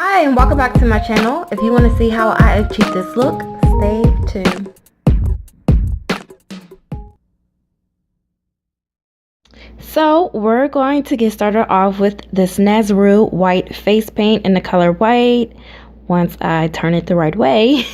Hi and welcome back to my channel. If you want to see how I achieve this look, stay tuned. So we're going to get started off with this Nazaroo white face paint in the color white once I turn it the right way.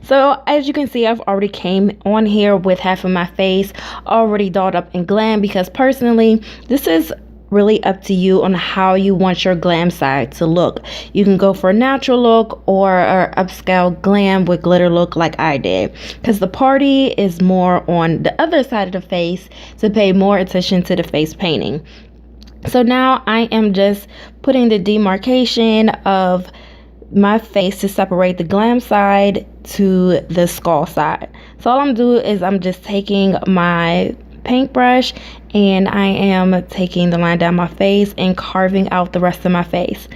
So as you can see, I've already came on here with half of my face already dolled up in Glam, because personally this is really up to you on how you want your glam side to look. You can go for a natural look or an upscale glam with glitter look like I did, because the party is more on the other side of the face to pay more attention to the face painting. So now I am just putting the demarcation of my face to separate the glam side to the skull side. So all I'm doing is I'm just taking my paintbrush and I am taking the line down my face and carving out the rest of my face.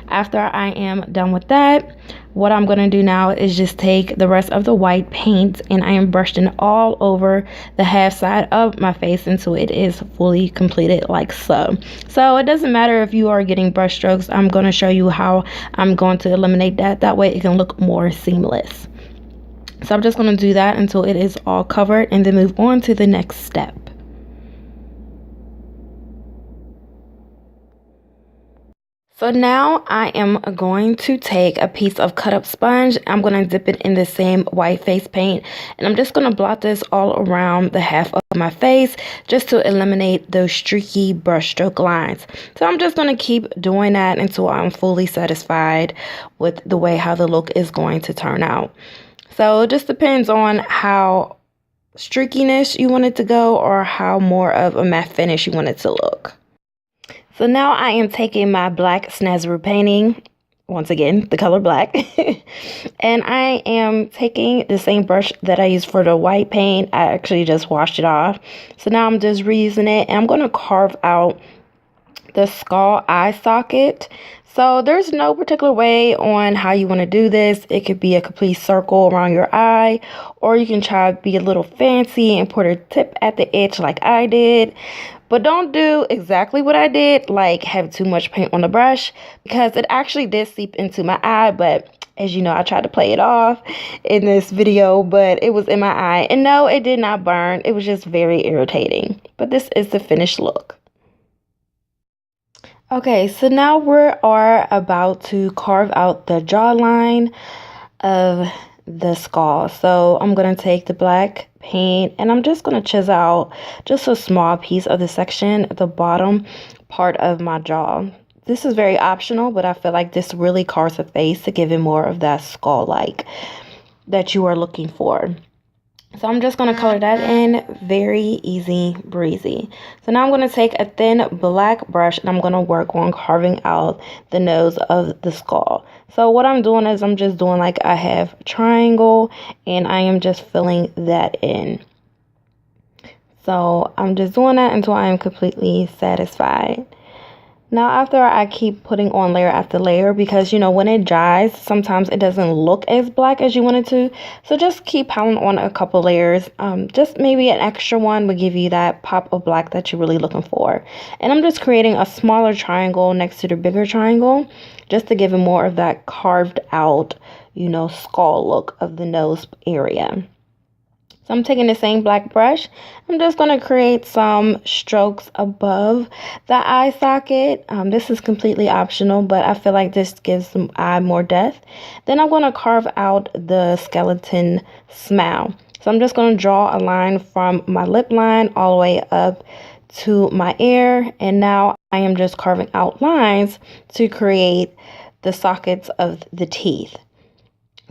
After I am done with that, what I'm going to do now is just take the rest of the white paint and I am brushing all over the half side of my face until it is fully completed like so. So it doesn't matter if you are getting brush strokes. I'm going to show you how I'm going to eliminate that. That way it can look more seamless. So I'm just going to do that until it is all covered and then move on to the next step. So now I am going to take a piece of cut up sponge. I'm going to dip it in the same white face paint and I'm just going to blot this all around the half of my face just to eliminate those streaky brushstroke lines. So I'm just going to keep doing that until I'm fully satisfied with the way how the look is going to turn out. So it just depends on how streakiness you want it to go or how more of a matte finish you want it to look. So now I am taking my black Nazaroo painting, once again, the color black, and I am taking the same brush that I used for the white paint. I actually just washed it off. So now I'm just reusing it and I'm going to carve out the skull eye socket. So there's no particular way on how you want to do this. It could be a complete circle around your eye, or you can try to be a little fancy and put a tip at the edge like I did. But don't do exactly what I did, like have too much paint on the brush, because it actually did seep into my eye. But as you know, I tried to play it off in this video, but it was in my eye. And no, it did not burn. It was just very irritating. But this is the finished look. Okay, so now we are about to carve out the jawline of the skull. So I'm going to take the black paint and I'm just going to chisel out just a small piece of the section at the bottom part of my jaw. This is very optional, but I feel like this really carves the face to give it more of that skull-like that you are looking for. So I'm just going to color that in, very easy breezy. So now I'm going to take a thin black brush and I'm going to work on carving out the nose of the skull. So what I'm doing is I'm just doing like I have a triangle and I am just filling that in. So I'm just doing that until I am completely satisfied. Now after I keep putting on layer after layer, because you know when it dries sometimes it doesn't look as black as you want it to, so just keep piling on a couple layers. Just maybe an extra one will give you that pop of black that you're really looking for. And I'm just creating a smaller triangle next to the bigger triangle just to give it more of that carved out, you know, skull look of the nose area. So I'm taking the same black brush. I'm just going to create some strokes above the eye socket. This is completely optional, but I feel like this gives the eye more depth. Then I'm going to carve out the skeleton smile. So I'm just going to draw a line from my lip line all the way up to my ear. And now I am just carving out lines to create the sockets of the teeth.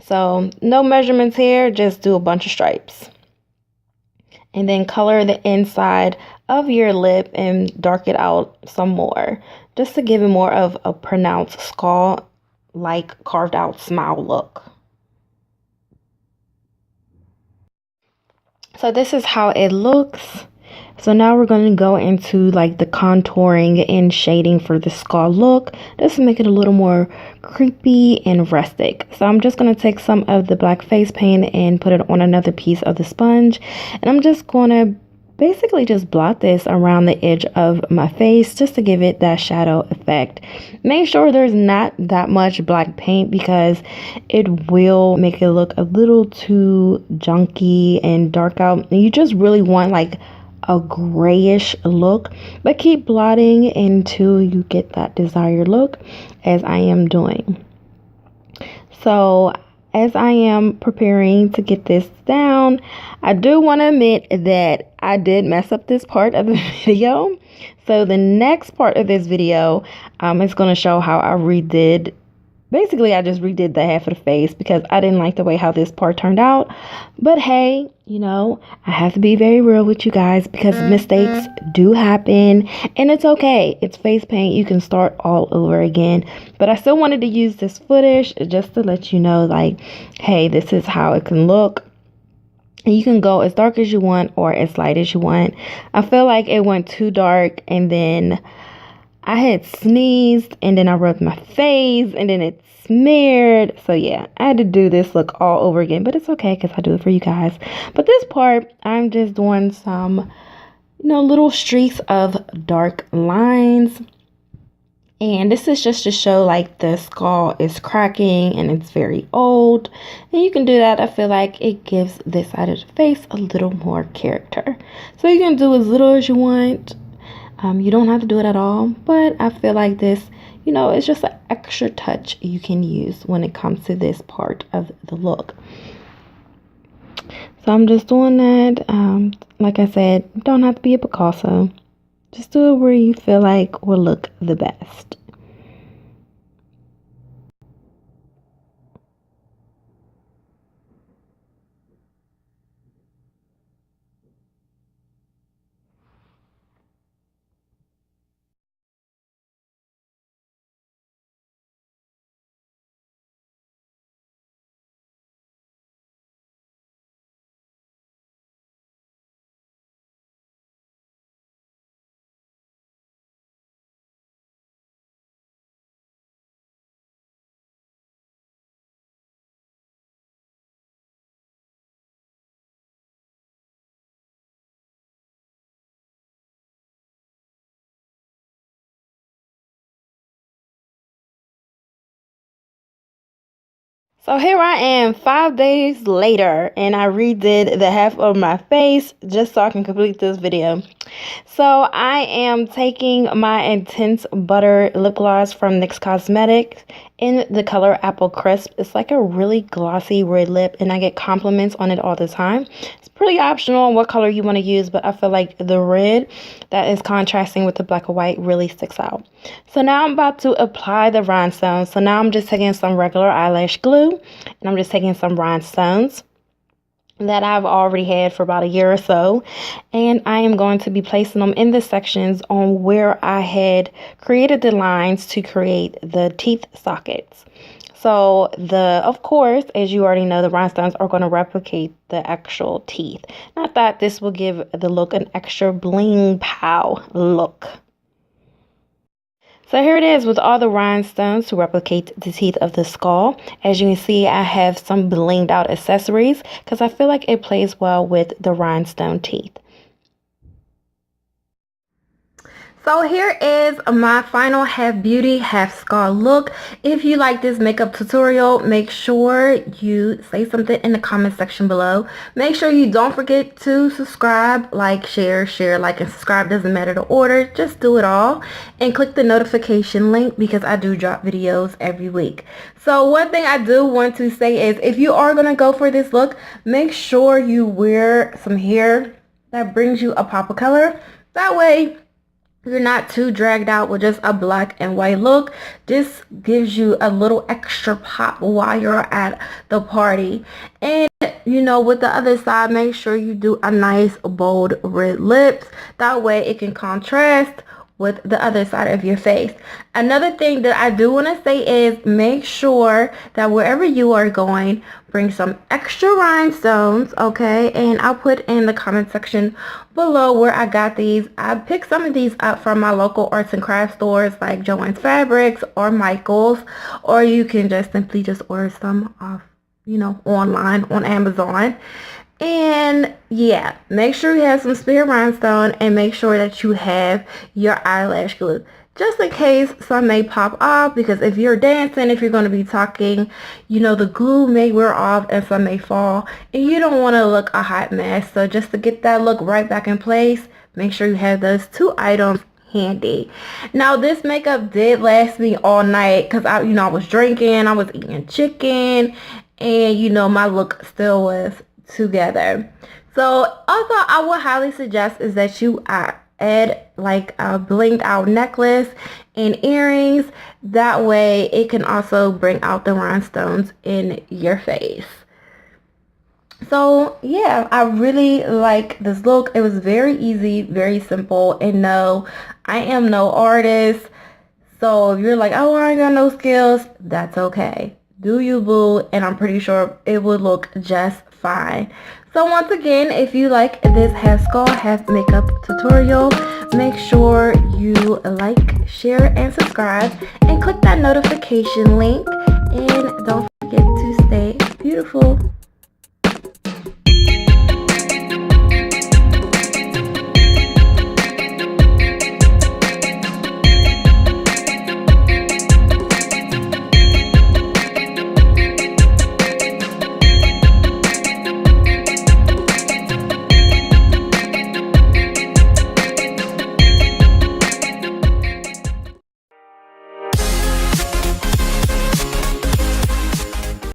So no measurements here, just do a bunch of stripes. And then color the inside of your lip and dark it out some more, just to give it more of a pronounced skull-like carved out smile look. So this is how it looks. So now we're going to go into like the contouring and shading for the skull look, just to make it a little more creepy and rustic. So I'm just going to take some of the black face paint and put it on another piece of the sponge, and I'm just going to basically just blot this around the edge of my face just to give it that shadow effect. Make sure there's not that much black paint because it will make it look a little too junky and dark out. You just really want like a grayish look, but keep blotting until you get that desired look, as I am doing. So as I am preparing to get this down, I do want to admit that I did mess up this part of the video. So the next part of this video is going to show how I redid. Basically, I just redid the half of the face because I didn't like the way how this part turned out. But hey, you know, I have to be very real with you guys because mistakes do happen and it's okay. It's face paint. You can start all over again. But I still wanted to use this footage just to let you know, like, hey, this is how it can look. And you can go as dark as you want or as light as you want. I feel like it went too dark and then I had sneezed and then I rubbed my face and then it smeared. So yeah, I had to do this look all over again, but it's okay because I do it for you guys. But this part, I'm just doing some, you know, little streaks of dark lines. And this is just to show like the skull is cracking and it's very old. And you can do that. I feel like it gives this side of the face a little more character. So you can do as little as you want. You don't have to do it at all, but I feel like this, you know, it's just an extra touch you can use when it comes to this part of the look. So I'm just doing that. Like I said, don't have to be a Picasso. Just do it where you feel like will look the best. So here I am 5 days later and I redid the half of my face just so I can complete this video. So I am taking my Intense Butter lip gloss from NYX Cosmetics in the color Apple Crisp. It's like a really glossy red lip and I get compliments on it all the time. It's pretty optional on what color you want to use, but I feel like the red that is contrasting with the black and white really sticks out. So now I'm about to apply the rhinestones. So now I'm just taking some regular eyelash glue and I'm just taking some rhinestones that I've already had for about a year or so, and I am going to be placing them in the sections on where I had created the lines to create the teeth sockets. So of course, as you already know, the rhinestones are going to replicate the actual teeth. And I thought this will give the look an extra bling pow look. So here it is with all the rhinestones to replicate the teeth of the skull. As you can see, I have some blinged out accessories because I feel like it plays well with the rhinestone teeth. So here is my final half beauty, half skull look. If you like this makeup tutorial, make sure you say something in the comment section below. Make sure you don't forget to subscribe, like, share, like, and subscribe. Doesn't matter the order. Just do it all. And click the notification link because I do drop videos every week. So one thing I do want to say is if you are going to go for this look, make sure you wear some hair that brings you a pop of color. That way, you're not too dragged out with just a black and white look. This gives you a little extra pop while you're at the party. And you know, with the other side, make sure you do a nice bold red lips. That way it can contrast with the other side of your face. Another thing that I do want to say is make sure that wherever you are going, bring some extra rhinestones, okay? And I'll put in the comment section below where I got these. I picked some of these up from my local arts and crafts stores like Joann's Fabrics or Michael's, or you can just simply just order some off, you know, online on Amazon. And yeah, make sure you have some spare rhinestone and make sure that you have your eyelash glue. Just in case some may pop off, because if you're dancing, if you're going to be talking, you know, the glue may wear off and some may fall. And you don't want to look a hot mess. So just to get that look right back in place, make sure you have those two items handy. Now this makeup did last me all night because I was drinking, I was eating chicken, and my look still was together. So also I would highly suggest is that you add like a blinged out necklace and earrings. That way it can also bring out the rhinestones in your face. So yeah, I really like this look. It was very easy, very simple, and no, I am no artist. So if you're like, oh, I ain't got no skills, that's okay. Do you, boo, and I'm pretty sure it would look just fine. So once again, if you like this hair skull half makeup tutorial, make sure you like, share, and subscribe, and click that notification link, and don't forget to stay beautiful.